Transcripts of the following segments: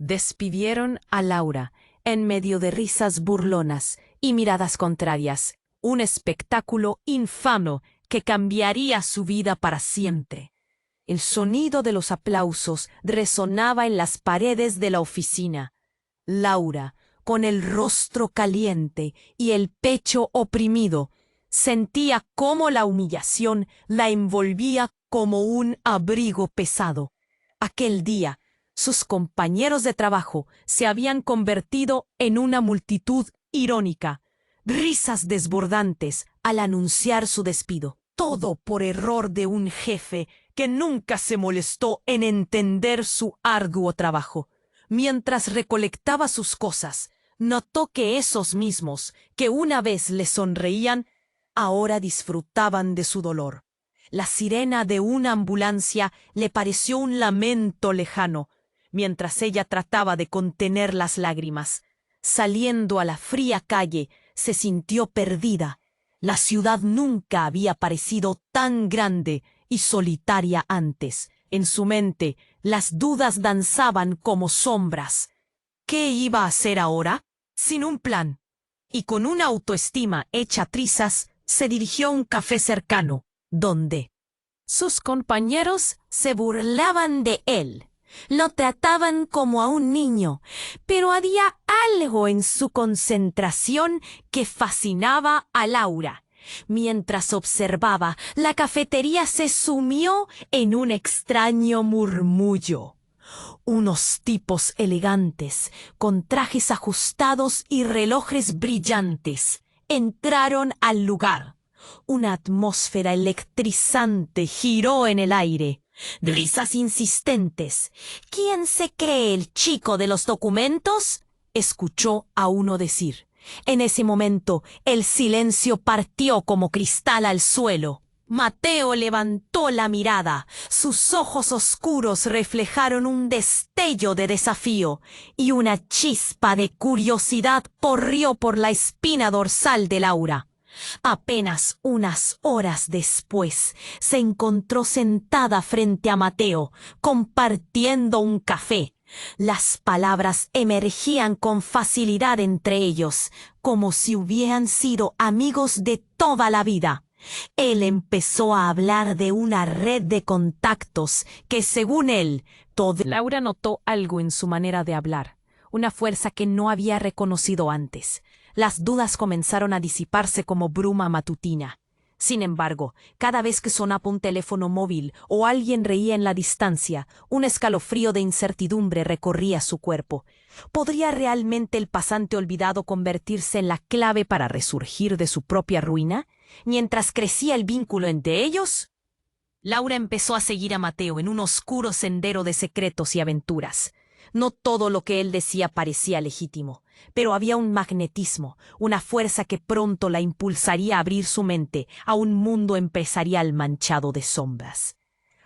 Despidieron a Laura en medio de risas burlonas y miradas contrarias, un espectáculo infame que cambiaría su vida para siempre. El sonido de los aplausos resonaba en las paredes de la oficina. Laura, con el rostro caliente y el pecho oprimido, sentía cómo la humillación la envolvía como un abrigo pesado. Aquel día, sus compañeros de trabajo se habían convertido en una multitud irónica, risas desbordantes al anunciar su despido. Todo por error de un jefe que nunca se molestó en entender su arduo trabajo. Mientras recolectaba sus cosas, notó que esos mismos, que una vez le sonreían, ahora disfrutaban de su dolor. La sirena de una ambulancia le pareció un lamento lejano, mientras ella trataba de contener las lágrimas. Saliendo a la fría calle, se sintió perdida. La ciudad nunca había parecido tan grande y solitaria antes. En su mente, las dudas danzaban como sombras. ¿Qué iba a hacer ahora? Sin un plan. Y con una autoestima hecha trizas, se dirigió a un café cercano, donde sus compañeros se burlaban de él. Lo trataban como a un niño, pero había algo en su concentración que fascinaba a Laura. Mientras observaba, la cafetería se sumió en un extraño murmullo. Unos tipos elegantes, con trajes ajustados y relojes brillantes, entraron al lugar. Una atmósfera electrizante giró en el aire. Risas insistentes. ¿Quién se cree el chico de los documentos? Escuchó a uno decir. En ese momento, el silencio partió como cristal al suelo. Mateo levantó la mirada. Sus ojos oscuros reflejaron un destello de desafío, y una chispa de curiosidad corrió por la espina dorsal de Laura. Apenas unas horas después, se encontró sentada frente a Mateo, compartiendo un café. Las palabras emergían con facilidad entre ellos, como si hubieran sido amigos de toda la vida. Él empezó a hablar de una red de contactos que, según él, Laura notó algo en su manera de hablar, una fuerza que no había reconocido antes. Las dudas comenzaron a disiparse como bruma matutina. Sin embargo, cada vez que sonaba un teléfono móvil o alguien reía en la distancia, un escalofrío de incertidumbre recorría su cuerpo. ¿Podría realmente el pasante olvidado convertirse en la clave para resurgir de su propia ruina, mientras crecía el vínculo entre ellos? Laura empezó a seguir a Mateo en un oscuro sendero de secretos y aventuras. No todo lo que él decía parecía legítimo, pero había un magnetismo, una fuerza que pronto la impulsaría a abrir su mente a un mundo empresarial manchado de sombras.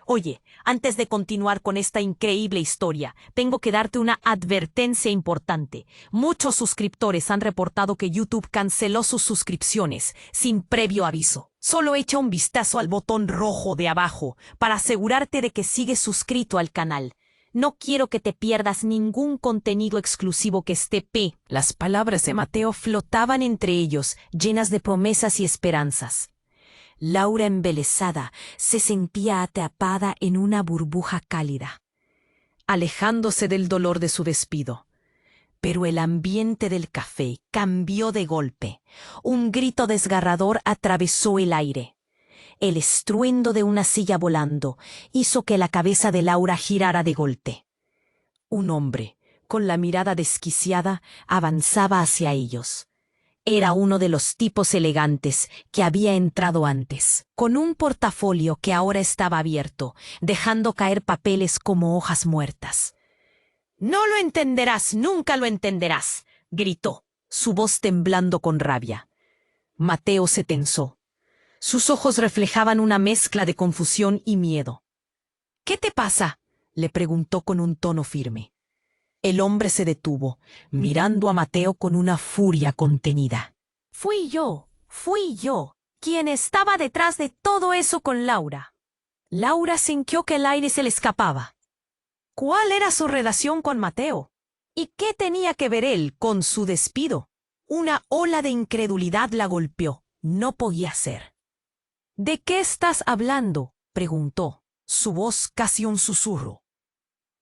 Oye, antes de continuar con esta increíble historia, tengo que darte una advertencia importante. Muchos suscriptores han reportado que YouTube canceló sus suscripciones sin previo aviso. Solo echa un vistazo al botón rojo de abajo para asegurarte de que sigues suscrito al canal. No quiero que te pierdas ningún contenido exclusivo que esté p. Las palabras de Mateo flotaban entre ellos, llenas de promesas y esperanzas. Laura, embelesada, se sentía atrapada en una burbuja cálida, alejándose del dolor de su despido. Pero el ambiente del café cambió de golpe. Un grito desgarrador atravesó el aire. El estruendo de una silla volando hizo que la cabeza de Laura girara de golpe. Un hombre, con la mirada desquiciada, avanzaba hacia ellos. Era uno de los tipos elegantes que había entrado antes, con un portafolio que ahora estaba abierto, dejando caer papeles como hojas muertas. «No lo entenderás, nunca lo entenderás», gritó, su voz temblando con rabia. Mateo se tensó. Sus ojos reflejaban una mezcla de confusión y miedo. «¿Qué te pasa?», le preguntó con un tono firme. El hombre se detuvo, mirando a Mateo con una furia contenida. Fui yo, quien estaba detrás de todo eso con Laura». Laura sintió que el aire se le escapaba. ¿Cuál era su relación con Mateo? ¿Y qué tenía que ver él con su despido? Una ola de incredulidad la golpeó. No podía ser. ¿De qué estás hablando?, preguntó, su voz casi un susurro.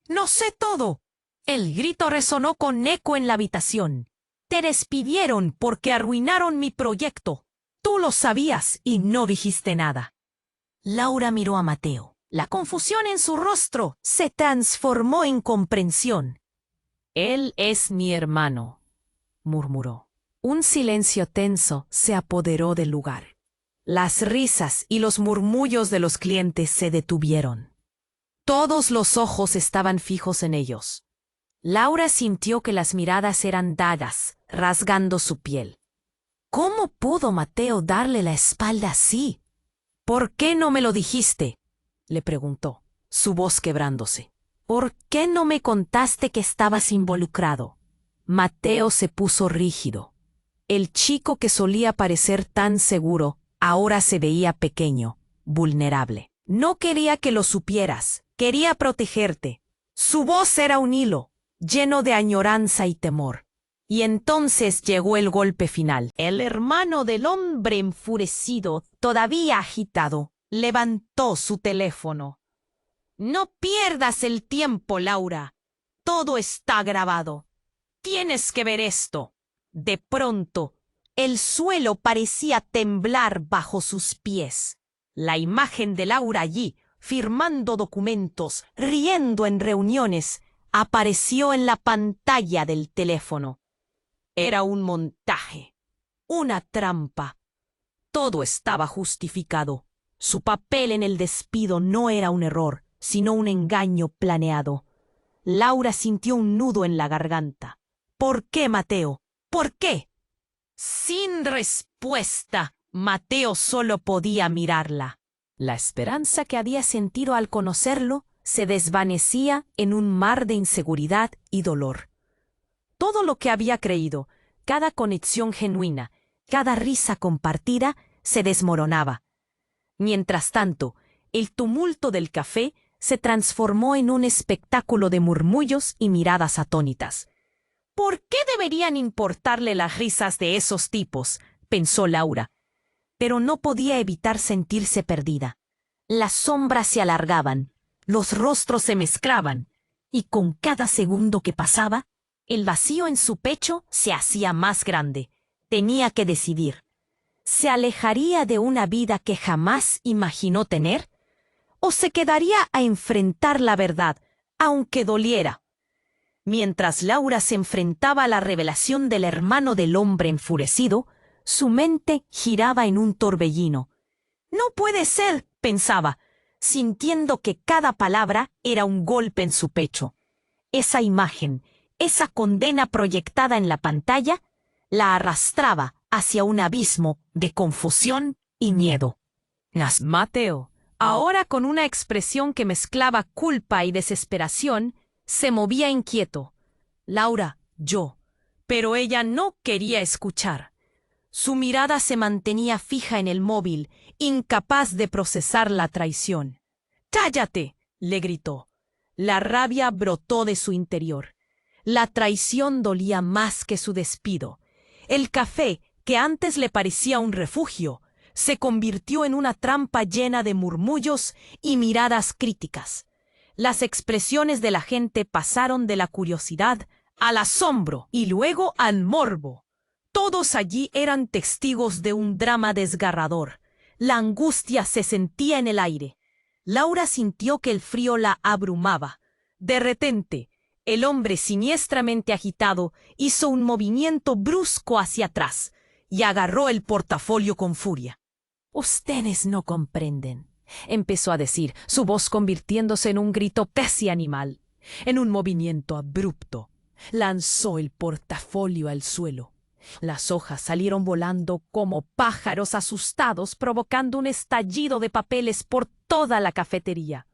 No sé todo. El grito resonó con eco en la habitación. Te despidieron porque arruinaron mi proyecto. Tú lo sabías y no dijiste nada. Laura miró a Mateo. La confusión en su rostro se transformó en comprensión. Él es mi hermano, murmuró. Un silencio tenso se apoderó del lugar. Las risas y los murmullos de los clientes se detuvieron. Todos los ojos estaban fijos en ellos. Laura sintió que las miradas eran dagas, rasgando su piel. ¿Cómo pudo Mateo darle la espalda así? ¿Por qué no me lo dijiste?, le preguntó, su voz quebrándose. ¿Por qué no me contaste que estabas involucrado? Mateo se puso rígido. El chico que solía parecer tan seguro, ahora se veía pequeño, vulnerable. No quería que lo supieras, quería protegerte. Su voz era un hilo, lleno de añoranza y temor. Y entonces llegó el golpe final. El hermano del hombre enfurecido, todavía agitado, levantó su teléfono. No pierdas el tiempo, Laura. Todo está grabado. Tienes que ver esto. De pronto, el suelo parecía temblar bajo sus pies. La imagen de Laura allí, firmando documentos, riendo en reuniones, apareció en la pantalla del teléfono. Era un montaje, una trampa. Todo estaba justificado. Su papel en el despido no era un error, sino un engaño planeado. Laura sintió un nudo en la garganta. ¿Por qué, Mateo? ¿Por qué? Sin respuesta, Mateo solo podía mirarla. La esperanza que había sentido al conocerlo se desvanecía en un mar de inseguridad y dolor. Todo lo que había creído, cada conexión genuina, cada risa compartida, se desmoronaba. Mientras tanto, el tumulto del café se transformó en un espectáculo de murmullos y miradas atónitas. ¿Por qué deberían importarle las risas de esos tipos?, pensó Laura. Pero no podía evitar sentirse perdida. Las sombras se alargaban, los rostros se mezclaban, y con cada segundo que pasaba, el vacío en su pecho se hacía más grande. Tenía que decidir. ¿Se alejaría de una vida que jamás imaginó tener? ¿O se quedaría a enfrentar la verdad, aunque doliera? Mientras Laura se enfrentaba a la revelación del hermano del hombre enfurecido, su mente giraba en un torbellino. «No puede ser», pensaba, sintiendo que cada palabra era un golpe en su pecho. Esa imagen, esa condena proyectada en la pantalla, la arrastraba hacia un abismo de confusión y miedo. Mateo, ahora con una expresión que mezclaba culpa y desesperación, se movía inquieto. Laura, yo. Pero ella no quería escuchar. Su mirada se mantenía fija en el móvil, incapaz de procesar la traición. «¡Cállate!», le gritó. La rabia brotó de su interior. La traición dolía más que su despido. El café, que antes le parecía un refugio, se convirtió en una trampa llena de murmullos y miradas críticas. Las expresiones de la gente pasaron de la curiosidad al asombro y luego al morbo. Todos allí eran testigos de un drama desgarrador. La angustia se sentía en el aire. Laura sintió que el frío la abrumaba. De repente, el hombre siniestramente agitado hizo un movimiento brusco hacia atrás y agarró el portafolio con furia. «Ustedes no comprenden», empezó a decir, su voz convirtiéndose en un grito casi animal. En un movimiento abrupto, lanzó el portafolio al suelo. Las hojas salieron volando como pájaros asustados, provocando un estallido de papeles por toda la cafetería.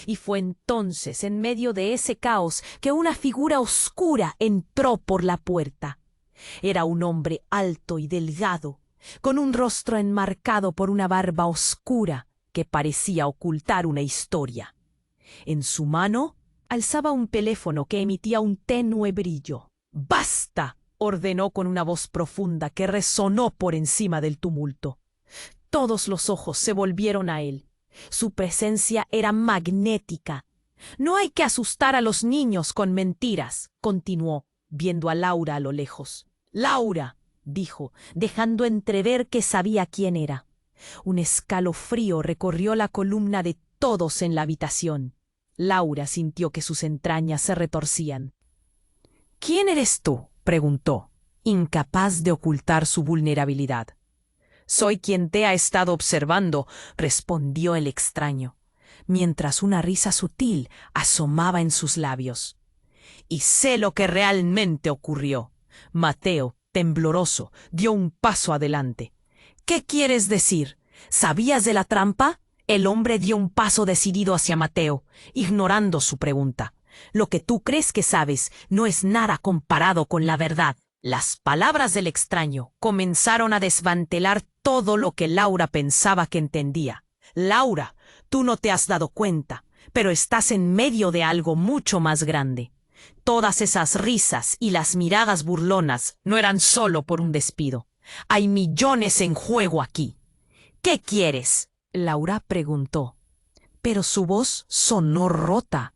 Y fue entonces, en medio de ese caos, que una figura oscura entró por la puerta. Era un hombre alto y delgado, con un rostro enmarcado por una barba oscura que parecía ocultar una historia. En su mano, Alzaba un teléfono que emitía un tenue brillo. ¡Basta!, ordenó con una voz profunda que resonó por encima del tumulto. Todos los ojos se volvieron a él. Su presencia era magnética. No hay que asustar a los niños con mentiras, continuó, viendo a Laura a lo lejos. Laura, dijo, dejando entrever que sabía quién era. Un escalofrío recorrió la columna de todos en la habitación. Laura sintió que sus entrañas se retorcían. ¿Quién eres tú?, preguntó, incapaz de ocultar su vulnerabilidad. Soy quien te ha estado observando, respondió el extraño, mientras una risa sutil asomaba en sus labios. Y sé lo que realmente ocurrió. Mateo, tembloroso, dio un paso adelante. ¿Qué quieres decir? ¿Sabías de la trampa? El hombre dio un paso decidido hacia Mateo, ignorando su pregunta. Lo que tú crees que sabes no es nada comparado con la verdad. Las palabras del extraño comenzaron a desmantelar todo lo que Laura pensaba que entendía. Laura, tú no te has dado cuenta, pero estás en medio de algo mucho más grande. Todas esas risas y las miradas burlonas no eran solo por un despido. Hay millones en juego aquí. ¿Qué quieres?, Laura preguntó, pero su voz sonó rota.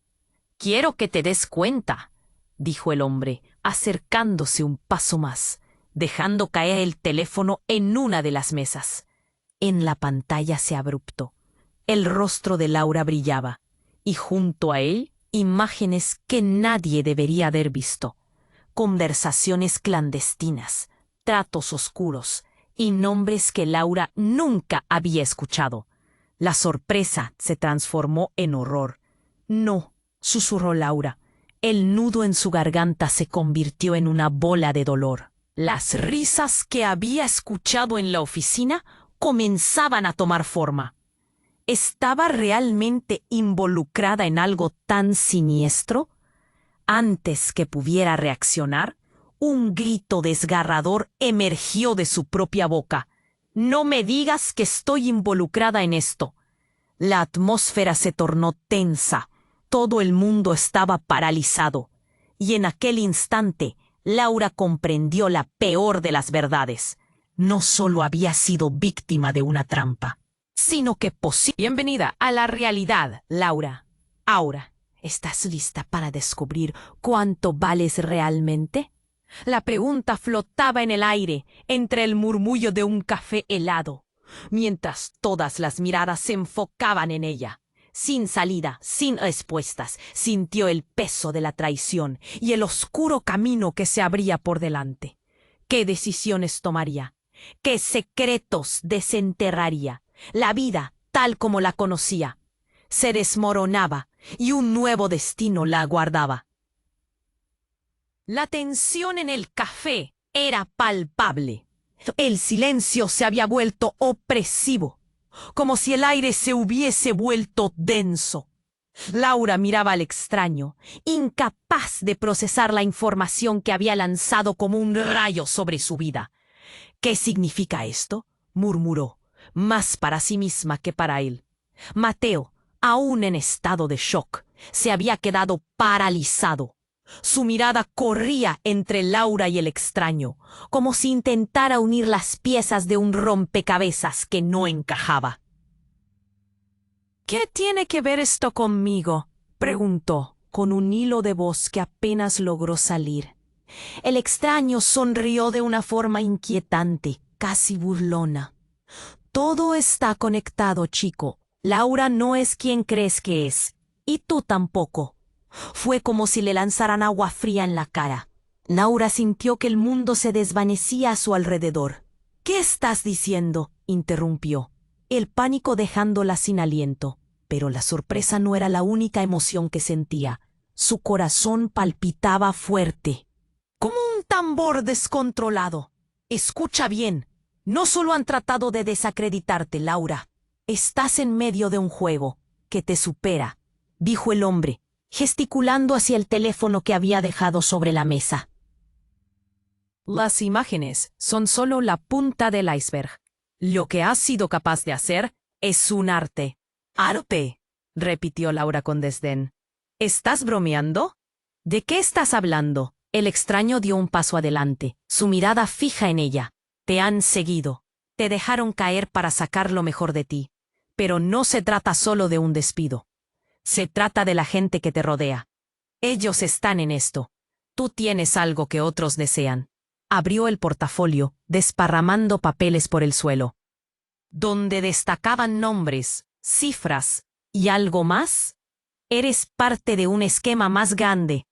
Quiero que te des cuenta, dijo el hombre, acercándose un paso más, dejando caer el teléfono en una de las mesas. En la pantalla se abruptó. El rostro de Laura brillaba, y junto a él, imágenes que nadie debería haber visto. Conversaciones clandestinas, tratos oscuros y nombres que Laura nunca había escuchado. La sorpresa se transformó en horror. No, susurró Laura. El nudo en su garganta se convirtió en una bola de dolor. Las risas que había escuchado en la oficina comenzaban a tomar forma. ¿Estaba realmente involucrada en algo tan siniestro? Antes que pudiera reaccionar, un grito desgarrador emergió de su propia boca. «No me digas que estoy involucrada en esto». La atmósfera se tornó tensa. Todo el mundo estaba paralizado. Y en aquel instante, Laura comprendió la peor de las verdades. No solo había sido víctima de una trampa, sino que Bienvenida a la realidad, Laura. Ahora, ¿estás lista para descubrir cuánto vales realmente? La pregunta flotaba en el aire, entre el murmullo de un café helado, mientras todas las miradas se enfocaban en ella. Sin salida, sin respuestas, sintió el peso de la traición y el oscuro camino que se abría por delante. ¿Qué decisiones tomaría? ¿Qué secretos desenterraría? La vida, tal como la conocía, se desmoronaba y un nuevo destino la aguardaba. La tensión en el café era palpable. El silencio se había vuelto opresivo, como si el aire se hubiese vuelto denso. Laura miraba al extraño, incapaz de procesar la información que había lanzado como un rayo sobre su vida. ¿Qué significa esto?, murmuró, más para sí misma que para él. Mateo, aún en estado de shock, se había quedado paralizado. Su mirada corría entre Laura y el extraño, como si intentara unir las piezas de un rompecabezas que no encajaba. ¿Qué tiene que ver esto conmigo?, preguntó, con un hilo de voz que apenas logró salir. El extraño sonrió de una forma inquietante, casi burlona. Todo está conectado, chico. Laura no es quien crees que es, y tú tampoco. Fue como si le lanzaran agua fría en la cara. Laura sintió que el mundo se desvanecía a su alrededor. ¿Qué estás diciendo?, interrumpió, el pánico dejándola sin aliento. Pero la sorpresa no era la única emoción que sentía. Su corazón palpitaba fuerte, como un tambor descontrolado. Escucha bien. No solo han tratado de desacreditarte, Laura. Estás en medio de un juego que te supera, dijo el hombre, gesticulando hacia el teléfono que había dejado sobre la mesa. Las imágenes son solo la punta del iceberg. Lo que has sido capaz de hacer es un arte. «Arte», repitió Laura con desdén. ¿Estás bromeando? ¿De qué estás hablando? El extraño dio un paso adelante, su mirada fija en ella. Te han seguido. Te dejaron caer para sacar lo mejor de ti. Pero no se trata solo de un despido. Se trata de la gente que te rodea. Ellos están en esto. Tú tienes algo que otros desean. Abrió el portafolio, desparramando papeles por el suelo, donde destacaban nombres, cifras y algo más. Eres parte de un esquema más grande,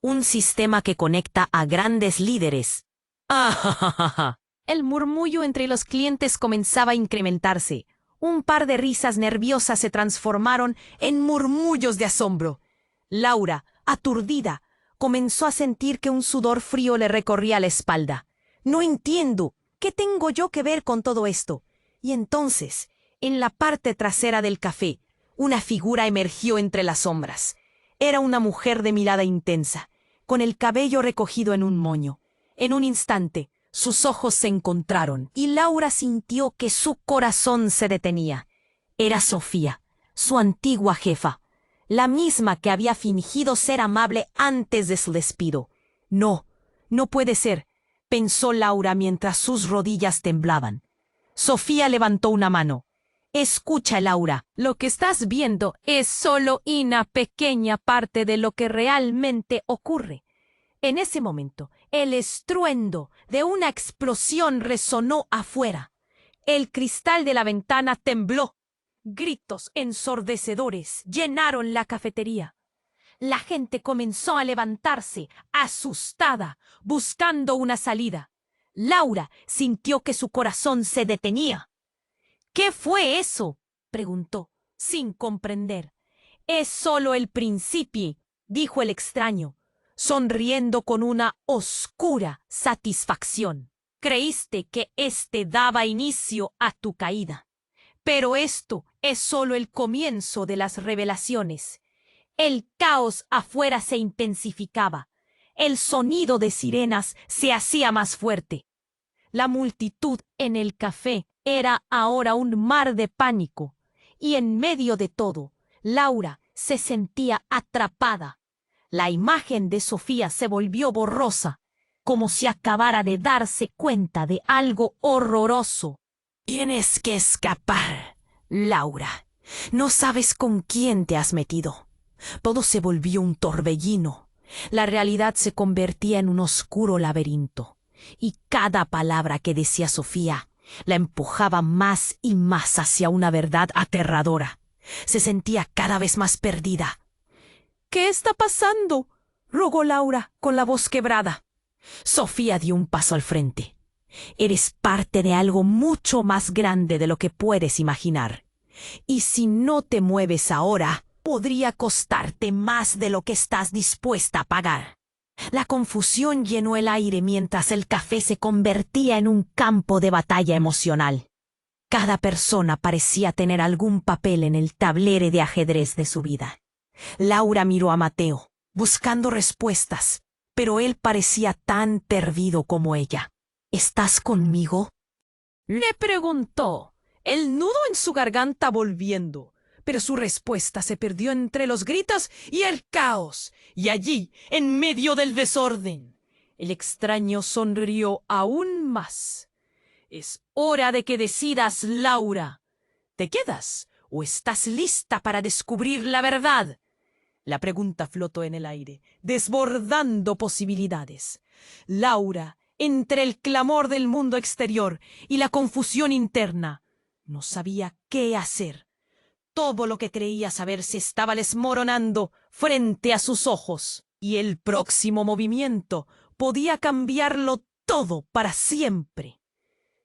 un sistema que conecta a grandes líderes. ¡Ah! El murmullo entre los clientes comenzaba a incrementarse. Un par de risas nerviosas se transformaron en murmullos de asombro. Laura, aturdida, comenzó a sentir que un sudor frío le recorría la espalda. No entiendo. ¿Qué tengo yo que ver con todo esto? Y entonces, en la parte trasera del café, una figura emergió entre las sombras. Era una mujer de mirada intensa, con el cabello recogido en un moño. En un instante, sus ojos se encontraron y Laura sintió que su corazón se detenía. Era Sofía, su antigua jefa, la misma que había fingido ser amable antes de su despido. No, no puede ser, pensó Laura mientras sus rodillas temblaban. Sofía levantó una mano. Escucha, Laura, lo que estás viendo es solo una pequeña parte de lo que realmente ocurre. En ese momento, el estruendo de una explosión resonó afuera. El cristal de la ventana tembló. Gritos ensordecedores llenaron la cafetería. La gente comenzó a levantarse, asustada, buscando una salida. Laura sintió que su corazón se detenía. ¿Qué fue eso?, preguntó, sin comprender. Es solo el principio, dijo el extraño, sonriendo con una oscura satisfacción. Creíste que este daba inicio a tu caída. Pero esto es solo el comienzo de las revelaciones. El caos afuera se intensificaba. El sonido de sirenas se hacía más fuerte. La multitud en el café era ahora un mar de pánico. Y en medio de todo, Laura se sentía atrapada. La imagen de Sofía se volvió borrosa, como si acabara de darse cuenta de algo horroroso. Tienes que escapar, Laura. No sabes con quién te has metido. Todo se volvió un torbellino. La realidad se convertía en un oscuro laberinto. Y cada palabra que decía Sofía la empujaba más y más hacia una verdad aterradora. Se sentía cada vez más perdida. ¿Qué está pasando?, rogó Laura con la voz quebrada. Sofía dio un paso al frente. Eres parte de algo mucho más grande de lo que puedes imaginar. Y si no te mueves ahora, podría costarte más de lo que estás dispuesta a pagar. La confusión llenó el aire mientras el café se convertía en un campo de batalla emocional. Cada persona parecía tener algún papel en el tablero de ajedrez de su vida. Laura miró a Mateo, buscando respuestas, pero él parecía tan perdido como ella. ¿Estás conmigo?, le preguntó, el nudo en su garganta volviendo, pero su respuesta se perdió entre los gritos y el caos, y allí, en medio del desorden, el extraño sonrió aún más. Es hora de que decidas, Laura. ¿Te quedas o estás lista para descubrir la verdad? La pregunta flotó en el aire, desbordando posibilidades. Laura, entre el clamor del mundo exterior y la confusión interna, no sabía qué hacer. Todo lo que creía saber se estaba desmoronando frente a sus ojos, y el próximo movimiento podía cambiarlo todo para siempre.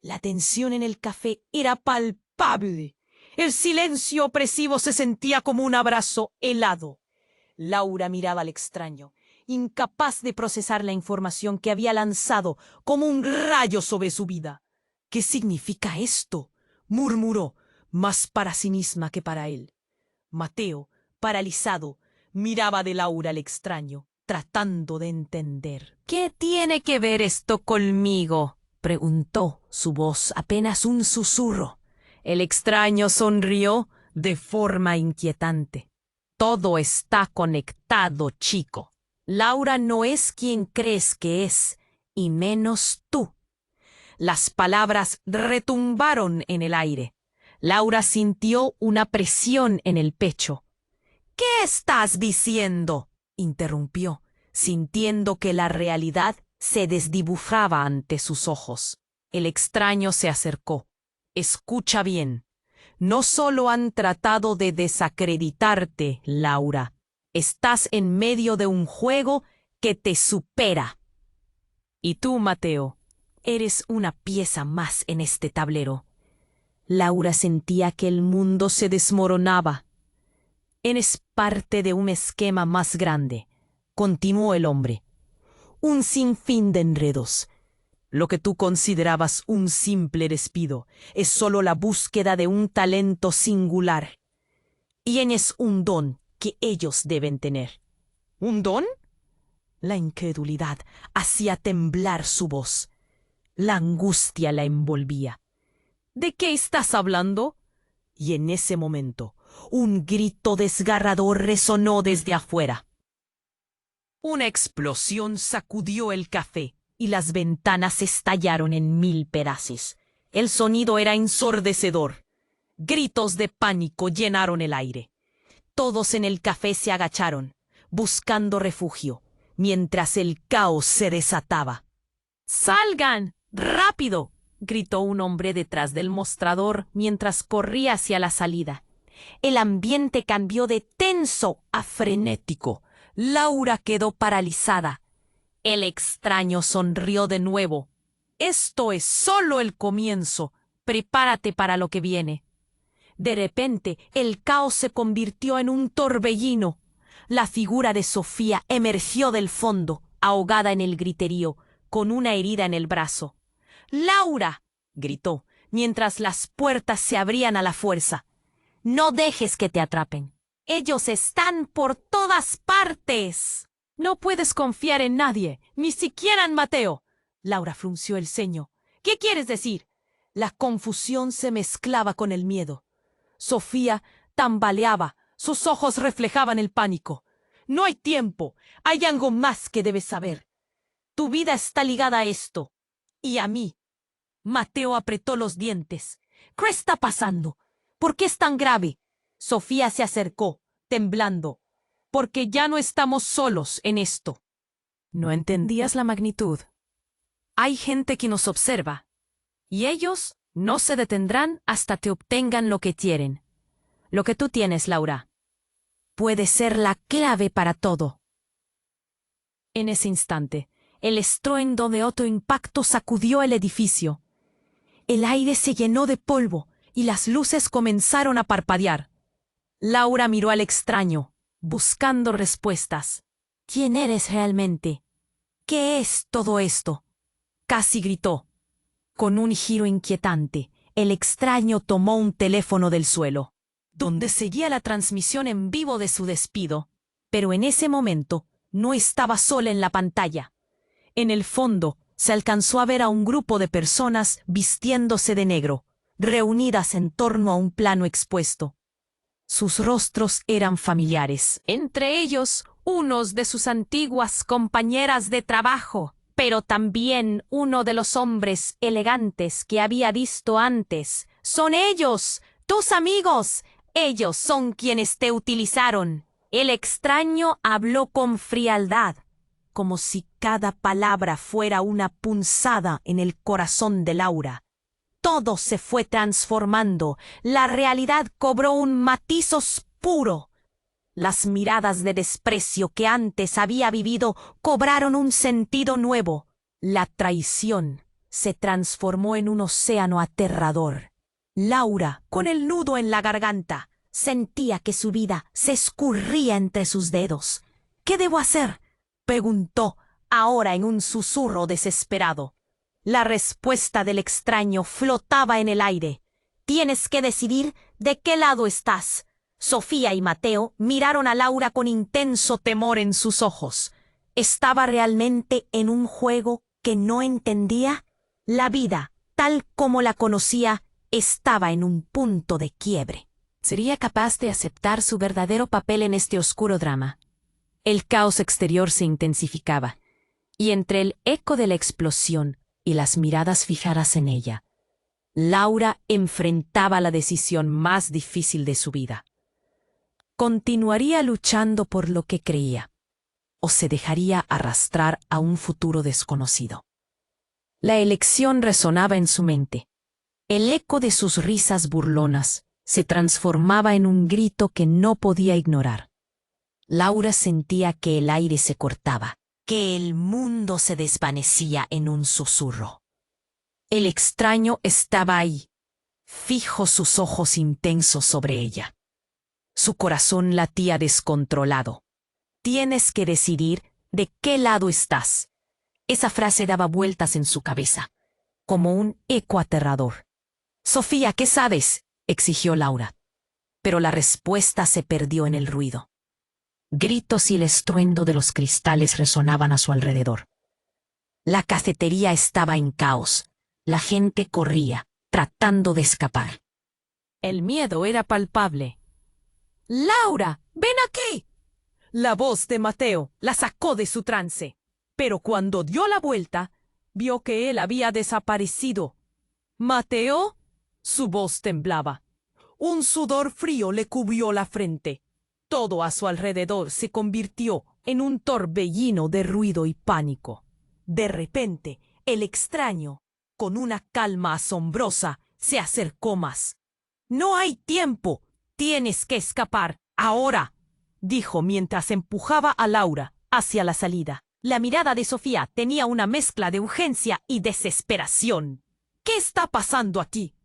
La tensión en el café era palpable. El silencio opresivo se sentía como un abrazo helado. Laura miraba al extraño, incapaz de procesar la información que había lanzado como un rayo sobre su vida. ¿Qué significa esto?, murmuró, más para sí misma que para él. Mateo, paralizado, miraba de Laura al extraño, tratando de entender. ¿Qué tiene que ver esto conmigo?, preguntó, su voz apenas un susurro. El extraño sonrió de forma inquietante. Todo está conectado, chico. Laura no es quien crees que es, y menos tú. Las palabras retumbaron en el aire. Laura sintió una presión en el pecho. ¿Qué estás diciendo?, interrumpió, sintiendo que la realidad se desdibujaba ante sus ojos. El extraño se acercó. Escucha bien. No solo han tratado de desacreditarte, Laura. Estás en medio de un juego que te supera. Y tú, Mateo, eres una pieza más en este tablero. Laura sentía que el mundo se desmoronaba. Eres parte de un esquema más grande, continuó el hombre. Un sinfín de enredos. Lo que tú considerabas un simple despido es solo la búsqueda de un talento singular. Tienes un don que ellos deben tener. ¿Un don? La incredulidad hacía temblar su voz. La angustia la envolvía. ¿De qué estás hablando? Y en ese momento, un grito desgarrador resonó desde afuera. Una explosión sacudió el café y las ventanas estallaron en 1000 pedazos. El sonido era ensordecedor. Gritos de pánico llenaron el aire. Todos en el café se agacharon, buscando refugio, mientras el caos se desataba. ¡Salgan! ¡Rápido!, gritó un hombre detrás del mostrador mientras corría hacia la salida. El ambiente cambió de tenso a frenético. Laura quedó paralizada. El extraño sonrió de nuevo. Esto es solo el comienzo. Prepárate para lo que viene. De repente, el caos se convirtió en un torbellino. La figura de Sofía emergió del fondo, ahogada en el griterío, con una herida en el brazo. ¡Laura!, gritó, mientras las puertas se abrían a la fuerza. No dejes que te atrapen. Ellos están por todas partes. No puedes confiar en nadie, ni siquiera en Mateo. Laura frunció el ceño. ¿Qué quieres decir? La confusión se mezclaba con el miedo. Sofía tambaleaba, sus ojos reflejaban el pánico. No hay tiempo, hay algo más que debes saber. Tu vida está ligada a esto. Y a mí. Mateo apretó los dientes. ¿Qué está pasando? ¿Por qué es tan grave? Sofía se acercó, temblando. Porque ya no estamos solos en esto. No entendías la magnitud. Hay gente que nos observa. Y ellos no se detendrán hasta que obtengan lo que quieren. Lo que tú tienes, Laura, puede ser la clave para todo. En ese instante, el estruendo de otro impacto sacudió el edificio. El aire se llenó de polvo y las luces comenzaron a parpadear. Laura miró al extraño, buscando respuestas. ¿Quién eres realmente? ¿Qué es todo esto?, casi gritó. Con un giro inquietante, el extraño tomó un teléfono del suelo, donde seguía la transmisión en vivo de su despido. Pero en ese momento no estaba sola en la pantalla. En el fondo se alcanzó a ver a un grupo de personas vistiéndose de negro, reunidas en torno a un plano expuesto. Sus rostros eran familiares, entre ellos unos de sus antiguas compañeras de trabajo, pero también uno de los hombres elegantes que había visto antes. ¡Son ellos! ¡Tus amigos! Ellos son quienes te utilizaron. El extraño habló con frialdad, como si cada palabra fuera una punzada en el corazón de Laura. Todo se fue transformando. La realidad cobró un matiz oscuro. Las miradas de desprecio que antes había vivido cobraron un sentido nuevo. La traición se transformó en un océano aterrador. Laura, con el nudo en la garganta, sentía que su vida se escurría entre sus dedos. ¿Qué debo hacer?, preguntó, ahora en un susurro desesperado. La respuesta del extraño flotaba en el aire. Tienes que decidir de qué lado estás. Sofía y Mateo miraron a Laura con intenso temor en sus ojos. ¿Estaba realmente en un juego que no entendía? La vida, tal como la conocía, estaba en un punto de quiebre. ¿Sería capaz de aceptar su verdadero papel en este oscuro drama? El caos exterior se intensificaba, y entre el eco de la explosión y las miradas fijadas en ella, Laura enfrentaba la decisión más difícil de su vida. ¿Continuaría luchando por lo que creía, o se dejaría arrastrar a un futuro desconocido? La elección resonaba en su mente. El eco de sus risas burlonas se transformaba en un grito que no podía ignorar. Laura sentía que el aire se cortaba, que el mundo se desvanecía en un susurro. El extraño estaba ahí, fijo sus ojos intensos sobre ella. Su corazón latía descontrolado. Tienes que decidir de qué lado estás. Esa frase daba vueltas en su cabeza, como un eco aterrador. Sofía, ¿qué sabes?, exigió Laura. Pero la respuesta se perdió en el ruido. Gritos y el estruendo de los cristales resonaban a su alrededor. La cafetería estaba en caos. La gente corría, tratando de escapar. El miedo era palpable. ¡Laura, ven aquí! La voz de Mateo la sacó de su trance, pero cuando dio la vuelta, vio que él había desaparecido. ¿Mateo? Su voz temblaba. Un sudor frío le cubrió la frente. Todo a su alrededor se convirtió en un torbellino de ruido y pánico. De repente, el extraño, con una calma asombrosa, se acercó más. «No hay tiempo. Tienes que escapar. Ahora», dijo mientras empujaba a Laura hacia la salida. La mirada de Sofía tenía una mezcla de urgencia y desesperación. «¿Qué está pasando aquí?».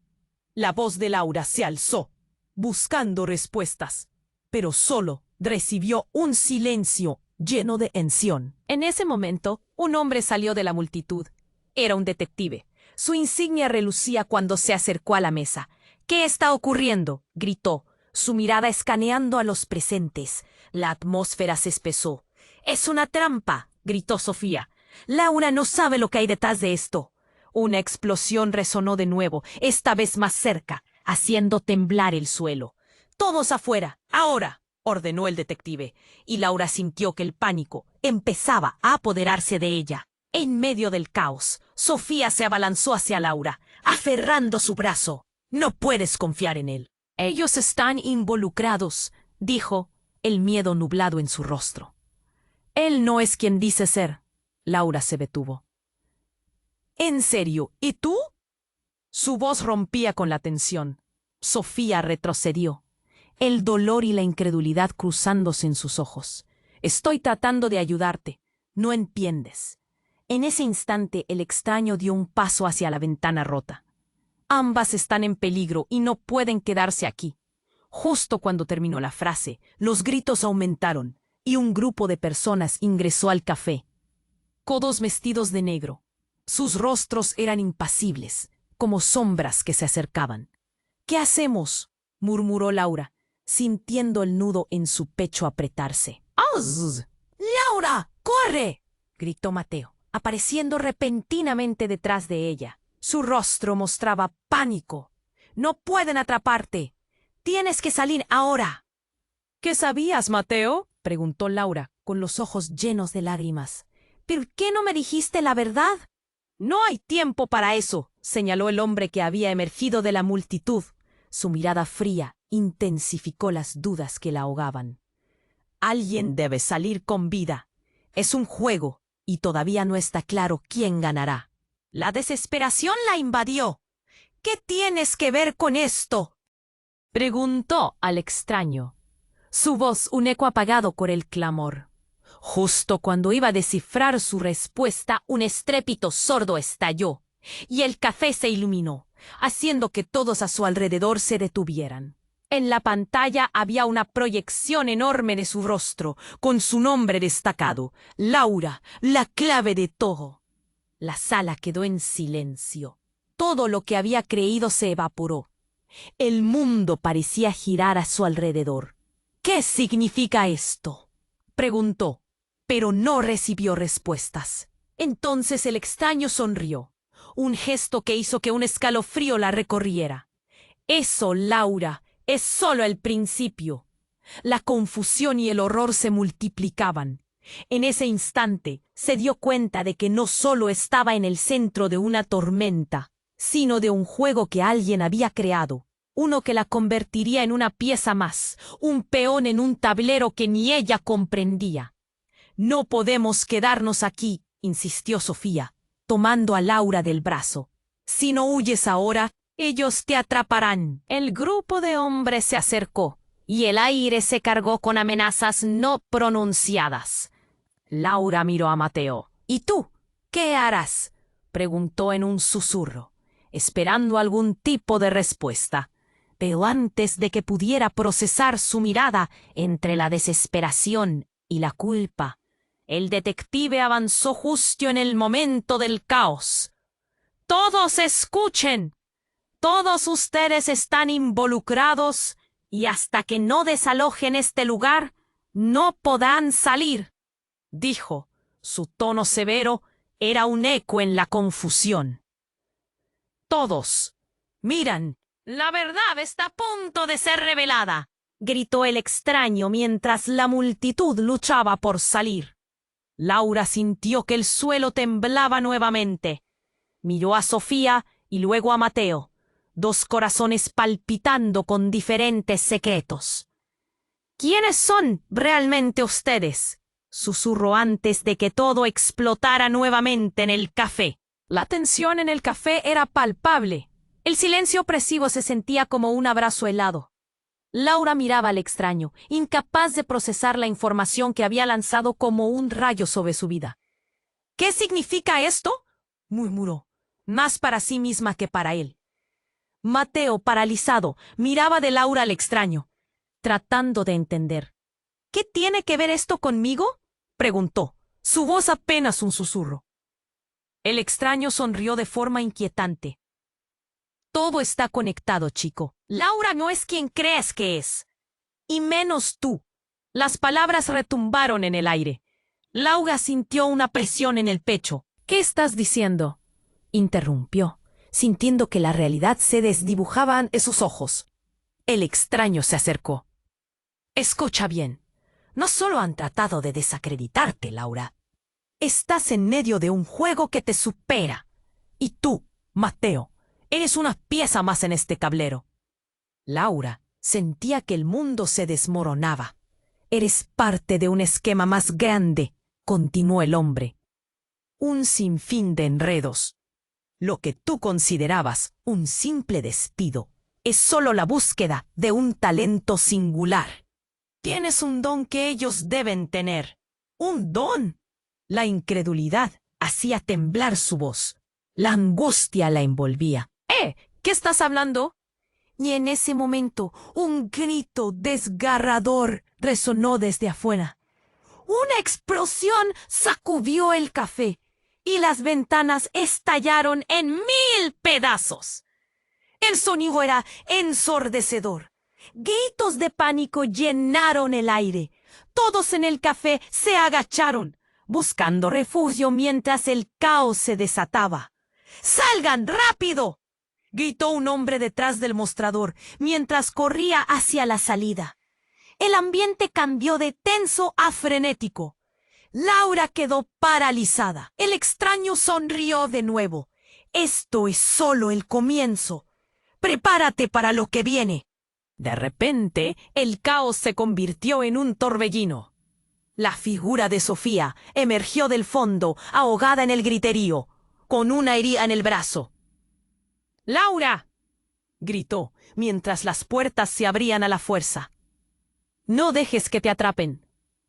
La voz de Laura se alzó, buscando respuestas, pero solo recibió un silencio lleno de tensión. En ese momento, un hombre salió de la multitud. Era un detective. Su insignia relucía cuando se acercó a la mesa. «¿Qué está ocurriendo?», gritó, su mirada escaneando a los presentes. La atmósfera se espesó. «Es una trampa», gritó Sofía. «Laura no sabe lo que hay detrás de esto». Una explosión resonó de nuevo, esta vez más cerca, haciendo temblar el suelo. «Todos afuera, ahora», ordenó el detective, y Laura sintió que el pánico empezaba a apoderarse de ella. En medio del caos, Sofía se abalanzó hacia Laura, aferrando su brazo. «No puedes confiar en él». «Ellos están involucrados», dijo, el miedo nublado en su rostro. «Él no es quien dice ser». Laura se detuvo. «¿En serio? ¿Y tú?». Su voz rompía con la tensión. Sofía retrocedió, el dolor y la incredulidad cruzándose en sus ojos. «Estoy tratando de ayudarte. No entiendes». En ese instante el extraño dio un paso hacia la ventana rota. «Ambas están en peligro y no pueden quedarse aquí». Justo cuando terminó la frase, los gritos aumentaron y un grupo de personas ingresó al café. Todos vestidos de negro. Sus rostros eran impasibles, como sombras que se acercaban. «¿Qué hacemos?», murmuró Laura, sintiendo el nudo en su pecho apretarse. «¡Azz! ¡Laura, corre!», gritó Mateo, apareciendo repentinamente detrás de ella. Su rostro mostraba pánico. «No pueden atraparte. Tienes que salir ahora». «¿Qué sabías, Mateo?», preguntó Laura, con los ojos llenos de lágrimas. «¿Por qué no me dijiste la verdad?». «No hay tiempo para eso», señaló el hombre que había emergido de la multitud. Su mirada fría intensificó las dudas que la ahogaban. «Alguien debe salir con vida. Es un juego y todavía no está claro quién ganará». La desesperación la invadió. «¿Qué tienes que ver con esto?», preguntó al extraño, su voz un eco apagado por el clamor. Justo cuando iba a descifrar su respuesta, un estrépito sordo estalló, y el café se iluminó, haciendo que todos a su alrededor se detuvieran. En la pantalla había una proyección enorme de su rostro, con su nombre destacado: «Laura, la clave de todo». La sala quedó en silencio. Todo lo que había creído se evaporó. El mundo parecía girar a su alrededor. «¿Qué significa esto?», preguntó, pero no recibió respuestas. Entonces el extraño sonrió, un gesto que hizo que un escalofrío la recorriera. «Eso, Laura, Es solo el principio. La confusión y el horror se multiplicaban. En ese instante se dio cuenta de que no solo estaba en el centro de una tormenta, sino de un juego que alguien había creado, uno que la convertiría en una pieza más, un peón en un tablero que ni ella comprendía. No podemos quedarnos aquí, insistió Sofía, tomando a Laura del brazo. Si no huyes ahora, ellos te atraparán. El grupo de hombres se acercó, y el aire se cargó con amenazas no pronunciadas. Laura miró a Mateo. ¿Y tú? ¿Qué harás? Preguntó en un susurro, esperando algún tipo de respuesta. Pero antes de que pudiera procesar su mirada entre la desesperación y la culpa, el detective avanzó justo en el momento del caos. ¡Todos escuchen! Todos ustedes están involucrados y hasta que no desalojen este lugar, no podrán salir, dijo. Su tono severo era un eco en la confusión. Todos, miran, la verdad está a punto de ser revelada, gritó el extraño mientras la multitud luchaba por salir. Laura sintió que el suelo temblaba nuevamente. Miró a Sofía y luego a Mateo, dos corazones palpitando con diferentes secretos. ¿Quiénes son realmente ustedes?, susurró antes de que todo explotara nuevamente en el café. La tensión en el café era palpable. El silencio opresivo se sentía como un abrazo helado. Laura miraba al extraño, incapaz de procesar la información que había lanzado como un rayo sobre su vida. ¿Qué significa esto?, murmuró, más para sí misma que para él. Mateo, paralizado, miraba de Laura al extraño, tratando de entender. ¿Qué tiene que ver esto conmigo?, preguntó, su voz apenas un susurro. El extraño sonrió de forma inquietante. Todo está conectado, chico. Laura no es quien crees que es. Y menos tú. Las palabras retumbaron en el aire. Laura sintió una presión en el pecho. ¿Qué estás diciendo?, interrumpió, sintiendo que la realidad se desdibujaba ante sus ojos. El extraño se acercó. Escucha bien. No solo han tratado de desacreditarte, Laura. Estás en medio de un juego que te supera. Y tú, Mateo, eres una pieza más en este tablero. Laura sentía que el mundo se desmoronaba. Eres parte de un esquema más grande, continuó el hombre. Un sinfín de enredos. Lo que tú considerabas un simple despido es solo la búsqueda de un talento singular. Tienes un don que ellos deben tener. ¿Un don? La incredulidad hacía temblar su voz. La angustia la envolvía. ¿Qué estás hablando? Y en ese momento un grito desgarrador resonó desde afuera. Una explosión sacudió el café y las ventanas estallaron en 1000 pedazos. El sonido era ensordecedor. Gritos de pánico llenaron el aire. Todos en el café se agacharon, buscando refugio mientras el caos se desataba. ¡Salgan rápido!, gritó un hombre detrás del mostrador mientras corría hacia la salida. El ambiente cambió de tenso a frenético. Laura quedó paralizada. El extraño sonrió de nuevo. Esto es solo el comienzo. Prepárate para lo que viene. De repente, el caos se convirtió en un torbellino. La figura de Sofía emergió del fondo, ahogada en el griterío, con una herida en el brazo. ¡Laura!, gritó, mientras las puertas se abrían a la fuerza. No dejes que te atrapen.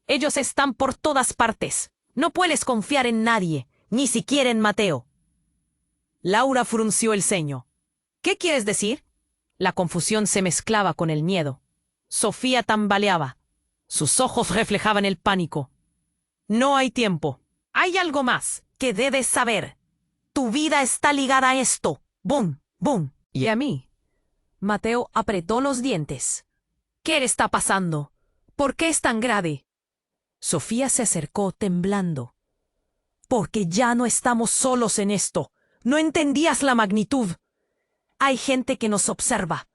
Ellos están por todas partes. No puedes confiar en nadie, ni siquiera en Mateo. Laura frunció el ceño. ¿Qué quieres decir? La confusión se mezclaba con el miedo. Sofía tambaleaba. Sus ojos reflejaban el pánico. No hay tiempo. Hay algo más que debes saber. Tu vida está ligada a esto. ¡Bum! ¡Bum! ¿Y a mí? Mateo apretó los dientes. ¿Qué le está pasando? ¿Por qué es tan grave? Sofía se acercó temblando. Porque ya no estamos solos en esto. No entendías la magnitud. Hay gente que nos observa.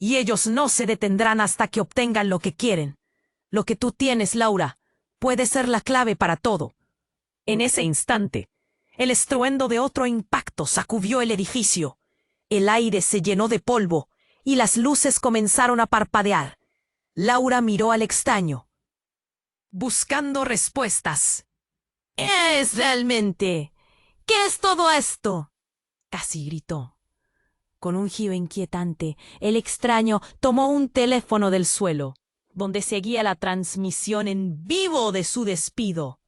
y ellos no se detendrán hasta que obtengan lo que quieren. Lo que tú tienes, Laura, puede ser la clave para todo. En ese instante, el estruendo de otro impacto sacudió el edificio. El aire se llenó de polvo y las luces comenzaron a parpadear. Laura miró al extraño, buscando respuestas. ¿Qué es realmente? ¿Qué es todo esto? Casi gritó. Con un giro inquietante, el extraño tomó un teléfono del suelo, donde seguía la transmisión en vivo de su despido.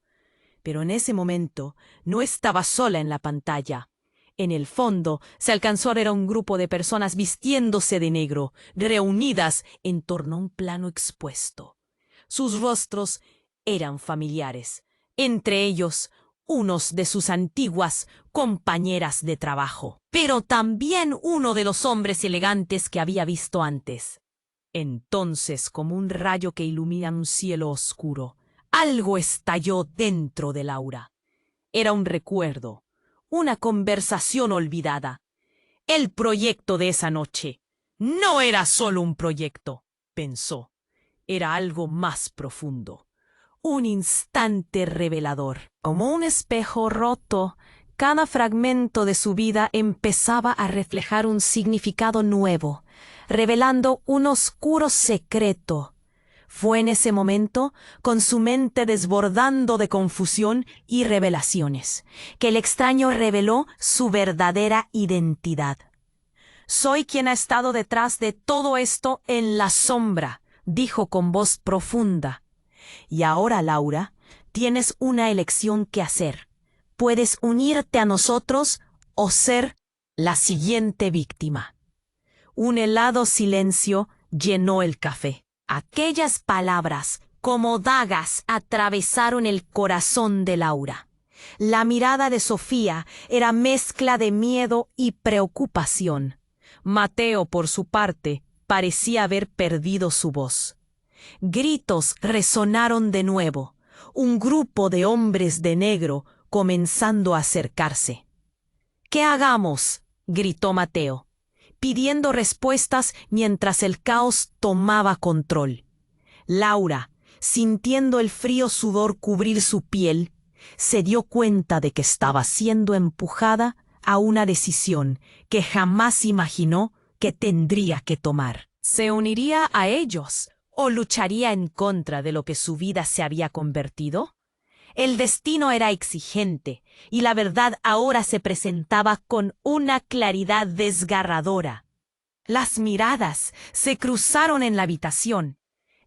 Pero en ese momento no estaba sola en la pantalla. En el fondo se alcanzó a ver a un grupo de personas vistiéndose de negro, reunidas en torno a un plano expuesto. Sus rostros eran familiares, entre ellos unos de sus antiguas compañeras de trabajo, pero también uno de los hombres elegantes que había visto antes. Entonces, como un rayo que ilumina un cielo oscuro, algo estalló dentro de Laura. Era un recuerdo, una conversación olvidada. El proyecto de esa noche no era solo un proyecto, pensó. Era algo más profundo. Un instante revelador. Como un espejo roto, cada fragmento de su vida empezaba a reflejar un significado nuevo, revelando un oscuro secreto. Fue en ese momento, con su mente desbordando de confusión y revelaciones, que el extraño reveló su verdadera identidad. «Soy quien ha estado detrás de todo esto en la sombra», dijo con voz profunda. «Y ahora, Laura, tienes una elección que hacer. Puedes unirte a nosotros o ser la siguiente víctima». Un helado silencio llenó el café. Aquellas palabras, como dagas, atravesaron el corazón de Laura. La mirada de Sofía era mezcla de miedo y preocupación. Mateo, por su parte, parecía haber perdido su voz. Gritos resonaron de nuevo, un grupo de hombres de negro comenzando a acercarse. «¿Qué hagamos?», gritó Mateo, pidiendo respuestas mientras el caos tomaba control. Laura, sintiendo el frío sudor cubrir su piel, se dio cuenta de que estaba siendo empujada a una decisión que jamás imaginó que tendría que tomar. ¿Se uniría a ellos o lucharía en contra de lo que su vida se había convertido? El destino era exigente y la verdad ahora se presentaba con una claridad desgarradora. Las miradas se cruzaron en la habitación.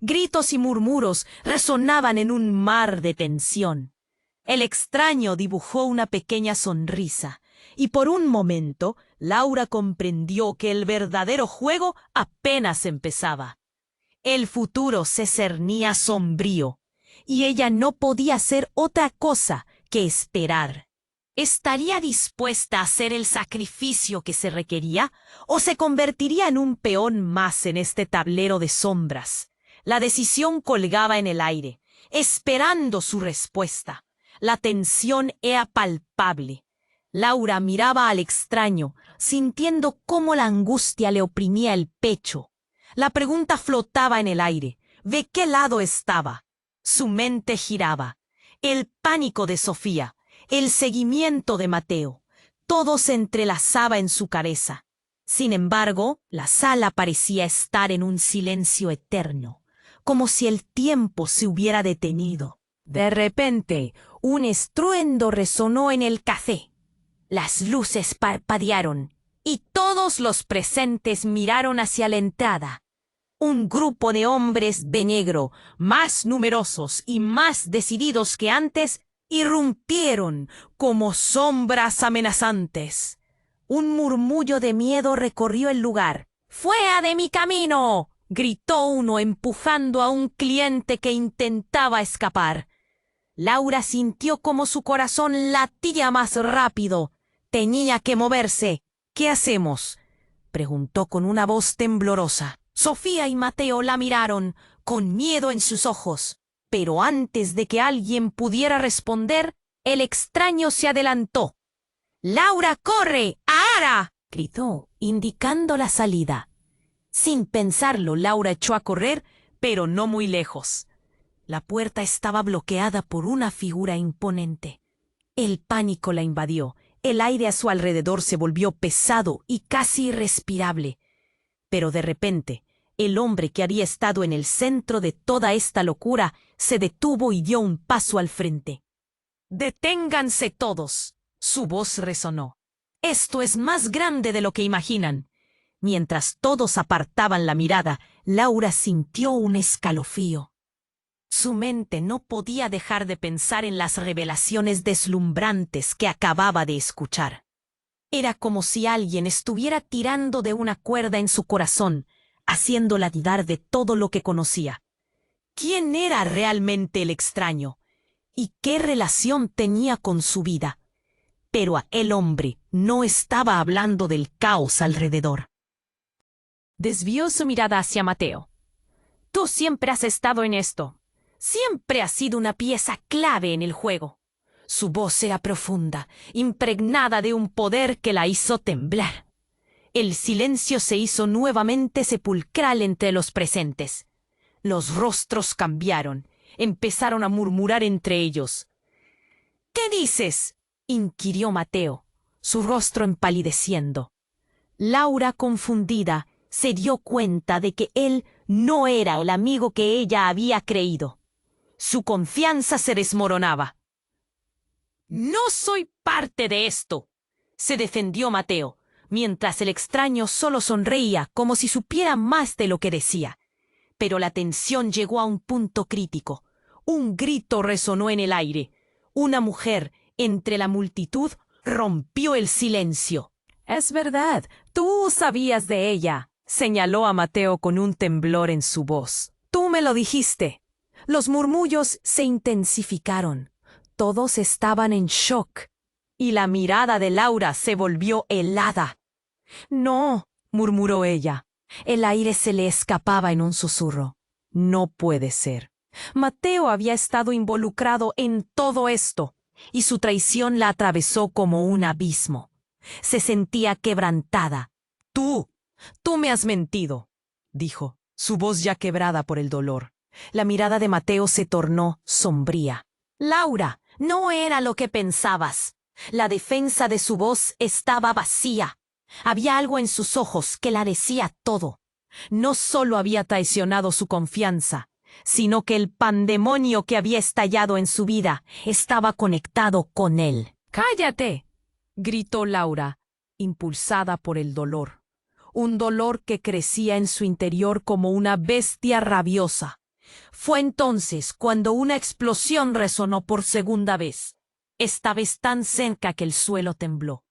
Gritos y murmuros resonaban en un mar de tensión. El extraño dibujó una pequeña sonrisa, y por un momento Laura comprendió que el verdadero juego apenas empezaba. El futuro se cernía sombrío, y ella no podía hacer otra cosa que esperar. ¿Estaría dispuesta a hacer el sacrificio que se requería o se convertiría en un peón más en este tablero de sombras? La decisión colgaba en el aire, esperando su respuesta. La tensión era palpable. Laura miraba al extraño, sintiendo cómo la angustia le oprimía el pecho. La pregunta flotaba en el aire. ¿De qué lado estaba? Su mente giraba. El pánico de Sofía, el seguimiento de Mateo, todo se entrelazaba en su cabeza. Sin embargo, la sala parecía estar en un silencio eterno, como si el tiempo se hubiera detenido. De repente, un estruendo resonó en el café. Las luces parpadearon y todos los presentes miraron hacia la entrada. Un grupo de hombres de negro, más numerosos y más decididos que antes, irrumpieron como sombras amenazantes. Un murmullo de miedo recorrió el lugar. «¡Fuera de mi camino!», gritó uno empujando a un cliente que intentaba escapar. Laura sintió como su corazón latía más rápido. Tenía que moverse. «¿Qué hacemos?», preguntó con una voz temblorosa. Sofía y Mateo la miraron, con miedo en sus ojos. Pero antes de que alguien pudiera responder, el extraño se adelantó. «¡Laura, corre! ¡Ahora!», gritó, indicando la salida. Sin pensarlo, Laura echó a correr, pero no muy lejos. La puerta estaba bloqueada por una figura imponente. El pánico la invadió. El aire a su alrededor se volvió pesado y casi irrespirable. Pero de repente, el hombre que había estado en el centro de toda esta locura se detuvo y dio un paso al frente. «¡Deténganse todos!», su voz resonó. «Esto es más grande de lo que imaginan». Mientras todos apartaban la mirada, Laura sintió un escalofrío. Su mente no podía dejar de pensar en las revelaciones deslumbrantes que acababa de escuchar. Era como si alguien estuviera tirando de una cuerda en su corazón, haciéndola dudar de todo lo que conocía. ¿Quién era realmente el extraño? ¿Y qué relación tenía con su vida? Pero el hombre no estaba hablando del caos alrededor. Desvió su mirada hacia Mateo. «Tú siempre has estado en esto. Siempre has sido una pieza clave en el juego». Su voz era profunda, impregnada de un poder que la hizo temblar. El silencio se hizo nuevamente sepulcral entre los presentes. Los rostros cambiaron, empezaron a murmurar entre ellos. «¿Qué dices?», inquirió Mateo, su rostro empalideciendo. Laura, confundida, se dio cuenta de que él no era el amigo que ella había creído. Su confianza se desmoronaba. «No soy parte de esto», se defendió Mateo, mientras el extraño solo sonreía como si supiera más de lo que decía. Pero la tensión llegó a un punto crítico. Un grito resonó en el aire. Una mujer, entre la multitud, rompió el silencio. «Es verdad, tú sabías de ella», señaló a Mateo con un temblor en su voz. «Tú me lo dijiste». Los murmullos se intensificaron. Todos estaban en shock. Y la mirada de Laura se volvió helada. «No», murmuró ella. El aire se le escapaba en un susurro. «No puede ser». Mateo había estado involucrado en todo esto, y su traición la atravesó como un abismo. Se sentía quebrantada. Tú me has mentido», dijo, su voz ya quebrada por el dolor. La mirada de Mateo se tornó sombría. «Laura, no era lo que pensabas». La defensa de su voz estaba vacía. Había algo en sus ojos que la decía todo. No solo había traicionado su confianza, sino que el pandemonio que había estallado en su vida estaba conectado con él. «¡Cállate!», gritó Laura, impulsada por el dolor. Un dolor que crecía en su interior como una bestia rabiosa. Fue entonces cuando una explosión resonó por segunda vez, esta vez tan cerca que el suelo tembló.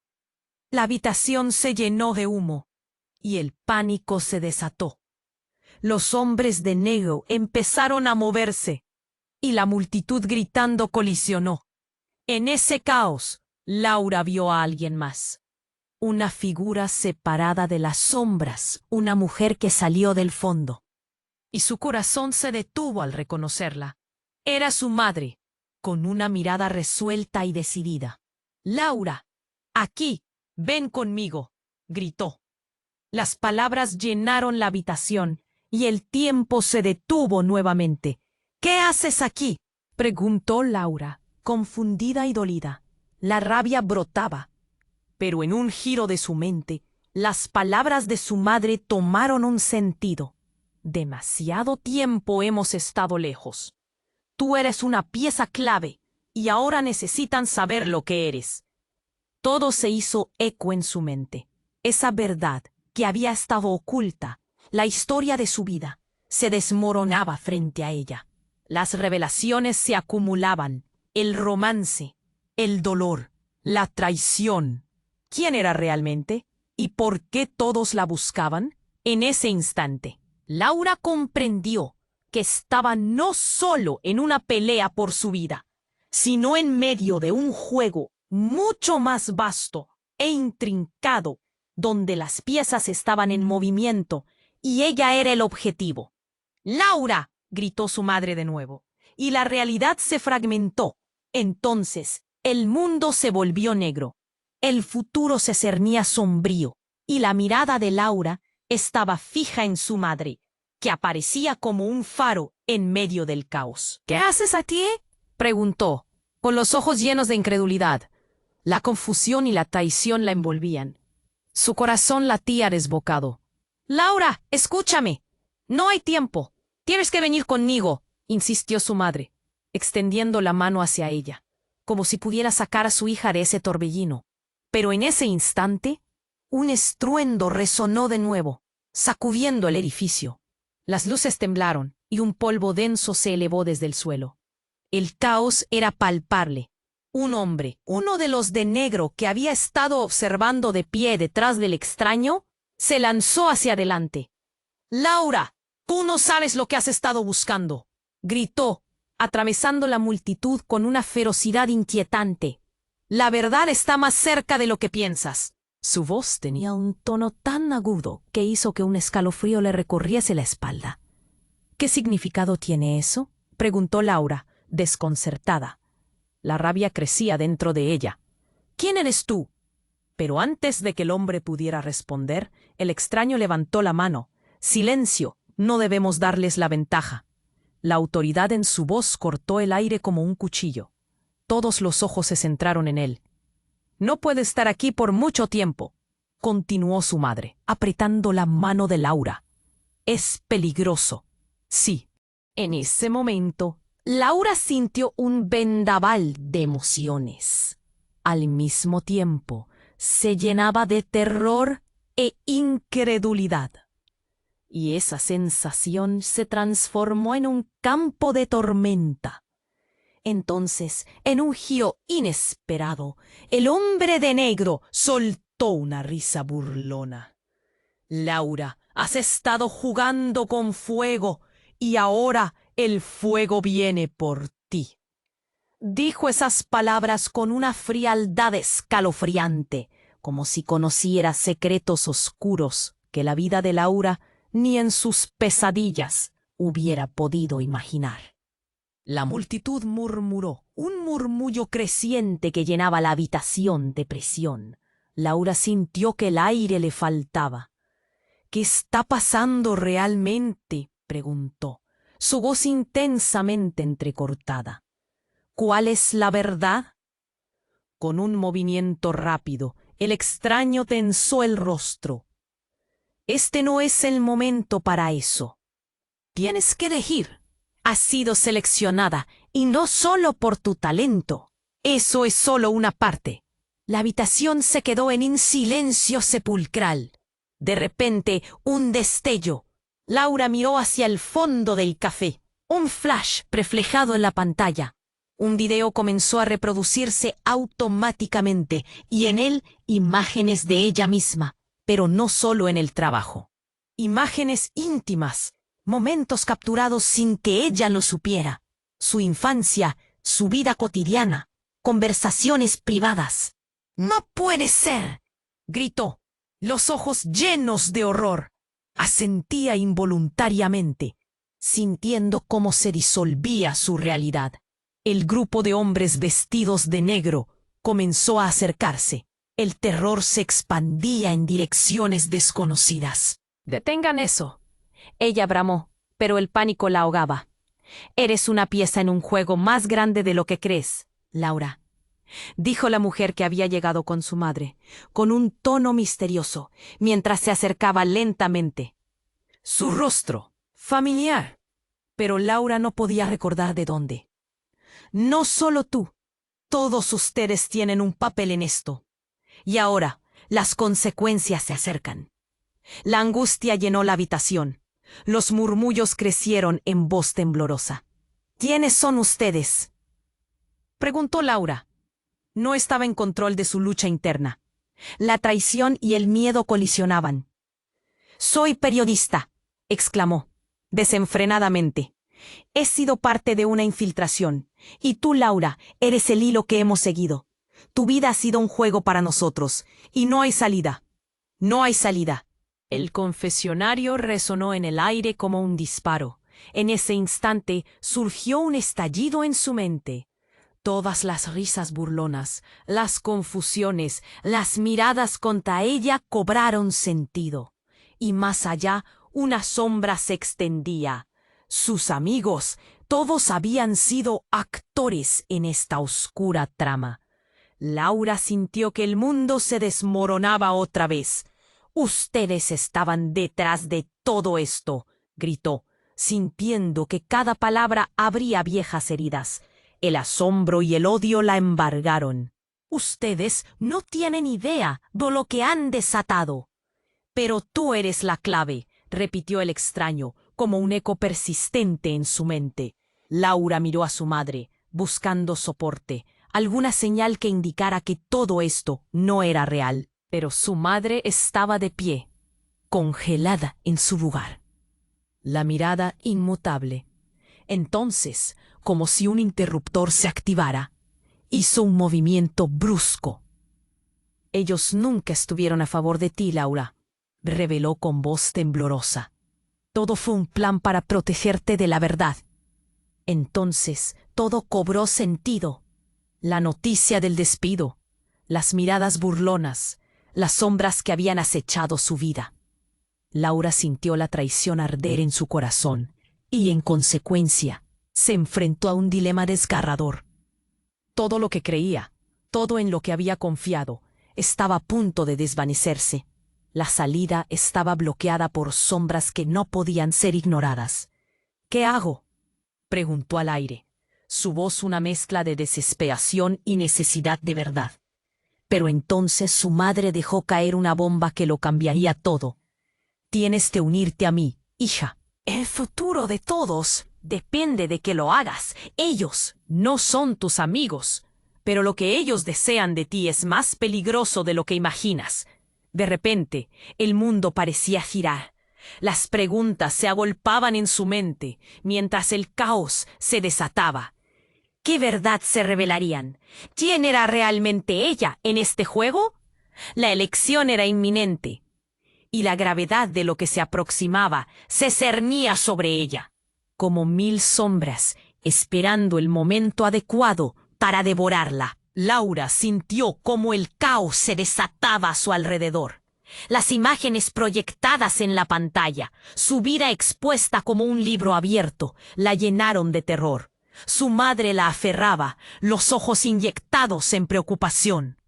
La habitación se llenó de humo, y el pánico se desató. Los hombres de negro empezaron a moverse, y la multitud gritando colisionó. En ese caos, Laura vio a alguien más. Una figura separada de las sombras, una mujer que salió del fondo. Y su corazón se detuvo al reconocerla. Era su madre, con una mirada resuelta y decidida. «Laura, aquí, ven conmigo», gritó. Las palabras llenaron la habitación, y el tiempo se detuvo nuevamente. «¿Qué haces aquí?», preguntó Laura, confundida y dolida. La rabia brotaba. Pero en un giro de su mente, las palabras de su madre tomaron un sentido. «Demasiado tiempo hemos estado lejos. Tú eres una pieza clave, y ahora necesitan saber lo que eres». Todo se hizo eco en su mente. Esa verdad que había estado oculta, la historia de su vida, se desmoronaba frente a ella. Las revelaciones se acumulaban, el romance, el dolor, la traición. ¿Quién era realmente? ¿Y por qué todos la buscaban? En ese instante, Laura comprendió que estaba no solo en una pelea por su vida, sino en medio de un juego mucho más vasto e intrincado, donde las piezas estaban en movimiento y ella era el objetivo. «¡Laura!», gritó su madre de nuevo, y la realidad se fragmentó. Entonces, el mundo se volvió negro. El futuro se cernía sombrío, y la mirada de Laura estaba fija en su madre, que aparecía como un faro en medio del caos. ¿Qué haces aquí? Preguntó, con los ojos llenos de incredulidad. La confusión y la traición la envolvían. Su corazón latía desbocado. «Laura, escúchame. No hay tiempo. Tienes que venir conmigo», insistió su madre, extendiendo la mano hacia ella, como si pudiera sacar a su hija de ese torbellino. Pero en ese instante, un estruendo resonó de nuevo, sacudiendo el edificio. Las luces temblaron y un polvo denso se elevó desde el suelo. El caos era palpable. Un hombre, uno de los de negro que había estado observando de pie detrás del extraño, se lanzó hacia adelante. «Laura, tú no sabes lo que has estado buscando», gritó, atravesando la multitud con una ferocidad inquietante. «La verdad está más cerca de lo que piensas». Su voz tenía un tono tan agudo que hizo que un escalofrío le recorriese la espalda. «¿Qué significado tiene eso?», preguntó Laura, desconcertada. La rabia crecía dentro de ella. «¿Quién eres tú?». Pero antes de que el hombre pudiera responder, el extraño levantó la mano. «Silencio, no debemos darles la ventaja». La autoridad en su voz cortó el aire como un cuchillo. Todos los ojos se centraron en él. «No puede estar aquí por mucho tiempo», continuó su madre, apretando la mano de Laura. «Es peligroso». Sí. En ese momento, Laura sintió un vendaval de emociones. Al mismo tiempo, se llenaba de terror e incredulidad. Y esa sensación se transformó en un campo de tormenta. Entonces, en un giro inesperado, el hombre de negro soltó una risa burlona. «Laura, has estado jugando con fuego y ahora el fuego viene por ti». Dijo esas palabras con una frialdad escalofriante, como si conociera secretos oscuros que la vida de Laura ni en sus pesadillas hubiera podido imaginar. La multitud murmuró, un murmullo creciente que llenaba la habitación de presión. Laura sintió que el aire le faltaba. «¿Qué está pasando realmente?», preguntó, su voz intensamente entrecortada. «¿Cuál es la verdad?». Con un movimiento rápido, el extraño tensó el rostro. «Este no es el momento para eso. Tienes que elegir. Has sido seleccionada, y no solo por tu talento. Eso es solo una parte». La habitación se quedó en un silencio sepulcral. De repente, un destello. Laura miró hacia el fondo del café. Un flash reflejado en la pantalla. Un video comenzó a reproducirse automáticamente y en él imágenes de ella misma, pero no solo en el trabajo. Imágenes íntimas, momentos capturados sin que ella lo supiera. Su infancia, su vida cotidiana, conversaciones privadas. «¡No puede ser!», gritó, los ojos llenos de horror. Asentía involuntariamente, sintiendo cómo se disolvía su realidad. El grupo de hombres vestidos de negro comenzó a acercarse. El terror se expandía en direcciones desconocidas. «Detengan eso», ella bramó, pero el pánico la ahogaba. «Eres una pieza en un juego más grande de lo que crees, Laura», dijo la mujer que había llegado con su madre, con un tono misterioso, mientras se acercaba lentamente. Su rostro, familiar, pero Laura no podía recordar de dónde. «No solo tú, todos ustedes tienen un papel en esto. Y ahora, las consecuencias se acercan». La angustia llenó la habitación. Los murmullos crecieron en voz temblorosa. «¿Quiénes son ustedes?», preguntó Laura. No estaba en control de su lucha interna. La traición y el miedo colisionaban. «Soy periodista», exclamó, desenfrenadamente. «He sido parte de una infiltración, y tú, Laura, eres el hilo que hemos seguido. Tu vida ha sido un juego para nosotros, y no hay salida. No hay salida». El confesionario resonó en el aire como un disparo. En ese instante surgió un estallido en su mente. Todas las risas burlonas, las confusiones, las miradas contra ella cobraron sentido. y más allá una sombra se extendía. Sus amigos, todos habían sido actores en esta oscura trama. Laura sintió que el mundo se desmoronaba otra vez. «Ustedes estaban detrás de todo esto», gritó, sintiendo que cada palabra abría viejas heridas. El asombro y el odio la embargaron. «Ustedes no tienen idea de lo que han desatado». «Pero tú eres la clave», repitió el extraño, como un eco persistente en su mente. Laura miró a su madre, buscando soporte, alguna señal que indicara que todo esto no era real. Pero su madre estaba de pie, congelada en su lugar, la mirada inmutable. Entonces, como si un interruptor se activara, hizo un movimiento brusco. «Ellos nunca estuvieron a favor de ti, Laura», reveló con voz temblorosa. «Todo fue un plan para protegerte de la verdad». Entonces todo cobró sentido. La noticia del despido, las miradas burlonas, las sombras que habían acechado su vida. Laura sintió la traición arder en su corazón y, en consecuencia, se enfrentó a un dilema desgarrador. Todo lo que creía, todo en lo que había confiado, estaba a punto de desvanecerse. La salida estaba bloqueada por sombras que no podían ser ignoradas. «¿Qué hago?», preguntó al aire, su voz una mezcla de desesperación y necesidad de verdad. Pero entonces su madre dejó caer una bomba que lo cambiaría todo. «Tienes que unirte a mí, hija. El futuro de todos depende de que lo hagas. Ellos no son tus amigos, pero lo que ellos desean de ti es más peligroso de lo que imaginas». De repente, el mundo parecía girar. Las preguntas se agolpaban en su mente, mientras el caos se desataba. ¿Qué verdad se revelarían? ¿Quién era realmente ella en este juego? La elección era inminente, y la gravedad de lo que se aproximaba se cernía sobre ella, como 1000 sombras, esperando el momento adecuado para devorarla. Laura sintió cómo el caos se desataba a su alrededor. Las imágenes proyectadas en la pantalla, su vida expuesta como un libro abierto, la llenaron de terror. Su madre la aferraba, los ojos inyectados en preocupación.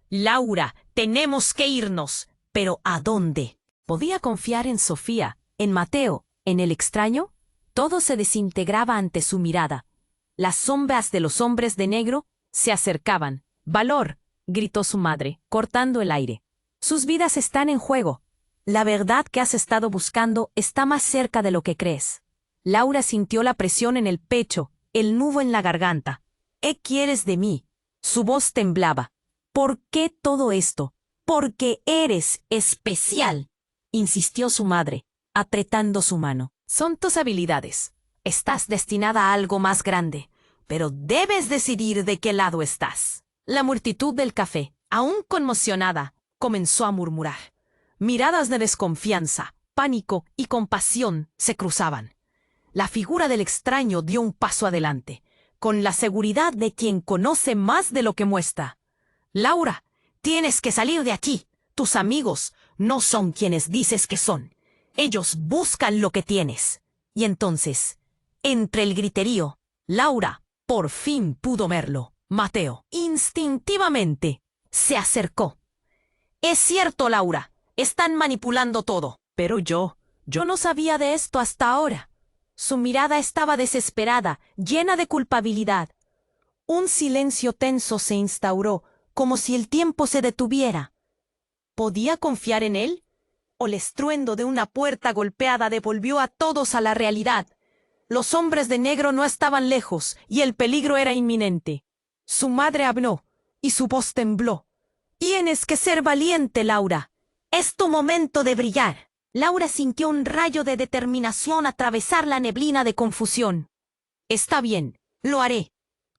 «Laura, tenemos que irnos». ¿Pero a dónde? ¿Podía confiar en Sofía, en Mateo, en el extraño? Todo se desintegraba ante su mirada. Las sombras de los hombres de negro se acercaban. «¡Valor!», gritó su madre, cortando el aire. «Sus vidas están en juego. La verdad que has estado buscando está más cerca de lo que crees». Laura sintió la presión en el pecho, el nudo en la garganta. «¿Qué quieres de mí?». Su voz temblaba. «¿Por qué todo esto?». «Porque eres especial», insistió su madre, apretando su mano. «Son tus habilidades. Estás destinada a algo más grande, pero debes decidir de qué lado estás». La multitud del café, aún conmocionada, comenzó a murmurar. Miradas de desconfianza, pánico y compasión se cruzaban. La figura del extraño dio un paso adelante, con la seguridad de quien conoce más de lo que muestra. «Laura, tienes que salir de aquí. Tus amigos no son quienes dices que son. Ellos buscan lo que tienes». Y entonces, entre el griterío, Laura por fin pudo verlo. Mateo, instintivamente, se acercó. «Es cierto, Laura, están manipulando todo». «Pero yo no sabía de esto hasta ahora». Su mirada estaba desesperada, llena de culpabilidad. Un silencio tenso se instauró, como si el tiempo se detuviera. ¿Podía confiar en él? ¿O el estruendo de una puerta golpeada devolvió a todos a la realidad? Los hombres de negro no estaban lejos, y el peligro era inminente. Su madre habló, y su voz tembló. «Tienes que ser valiente, Laura. Es tu momento de brillar». Laura sintió un rayo de determinación atravesar la neblina de confusión. «Está bien, lo haré».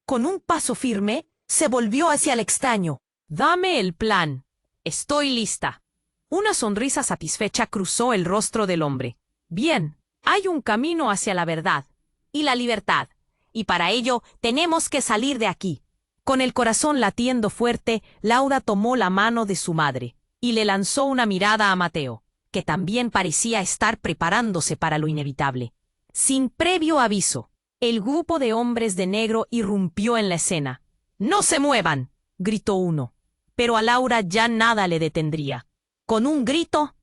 Con un paso firme, se volvió hacia el extraño. «Dame el plan. Estoy lista». Una sonrisa satisfecha cruzó el rostro del hombre. «Bien, hay un camino hacia la verdad y la libertad, y para ello tenemos que salir de aquí». Con el corazón latiendo fuerte, Laura tomó la mano de su madre y le lanzó una mirada a Mateo. que también parecía estar preparándose para lo inevitable. Sin previo aviso, el grupo de hombres de negro irrumpió en la escena. «¡No se muevan!», gritó uno, pero a Laura ya nada le detendría. Con un grito,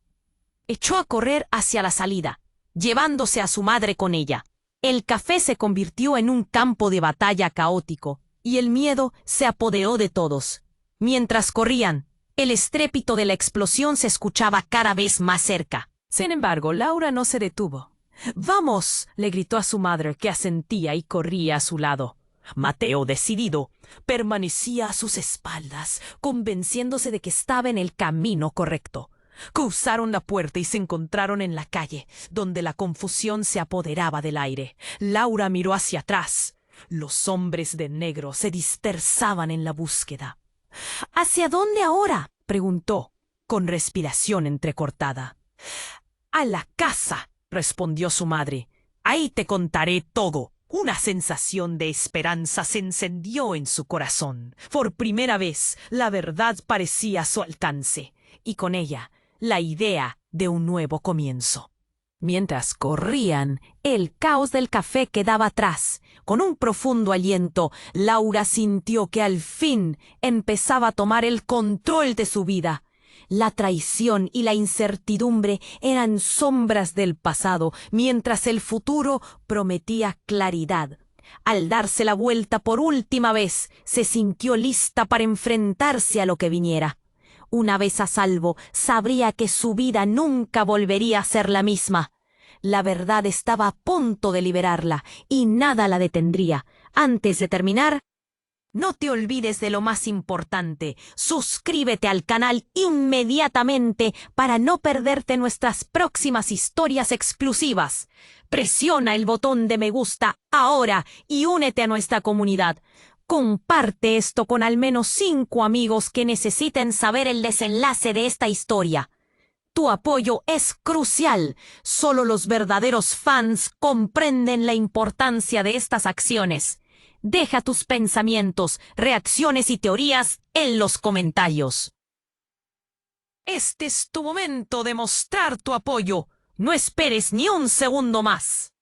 echó a correr hacia la salida, llevándose a su madre con ella. El café se convirtió en un campo de batalla caótico, y el miedo se apoderó de todos. Mientras corrían, el estrépito de la explosión se escuchaba cada vez más cerca. Sin embargo, Laura no se detuvo. «¡Vamos!», le gritó a su madre, que asentía y corría a su lado. Mateo, decidido, permanecía a sus espaldas, convenciéndose de que estaba en el camino correcto. Cruzaron la puerta y se encontraron en la calle, donde la confusión se apoderaba del aire. Laura miró hacia atrás. Los hombres de negro se dispersaban en la búsqueda. «¿Hacia dónde ahora?», preguntó, con respiración entrecortada. «A la casa», respondió su madre. «Ahí te contaré todo». Una sensación de esperanza se encendió en su corazón. Por primera vez, la verdad parecía a su alcance, y con ella, la idea de un nuevo comienzo. Mientras corrían, el caos del café quedaba atrás. Con un profundo aliento, Laura sintió que al fin empezaba a tomar el control de su vida. La traición y la incertidumbre eran sombras del pasado, mientras el futuro prometía claridad. Al darse la vuelta por última vez, se sintió lista para enfrentarse a lo que viniera. Una vez a salvo, sabría que su vida nunca volvería a ser la misma. La verdad estaba a punto de liberarla, y nada la detendría. Antes de terminar, no te olvides de lo más importante. Suscríbete al canal inmediatamente para no perderte nuestras próximas historias exclusivas. Presiona el botón de me gusta ahora y únete a nuestra comunidad. Comparte esto con al menos 5 amigos que necesiten saber el desenlace de esta historia. Tu apoyo es crucial. Solo los verdaderos fans comprenden la importancia de estas acciones. Deja tus pensamientos, reacciones y teorías en los comentarios. Este es tu momento de mostrar tu apoyo. No esperes ni un segundo más.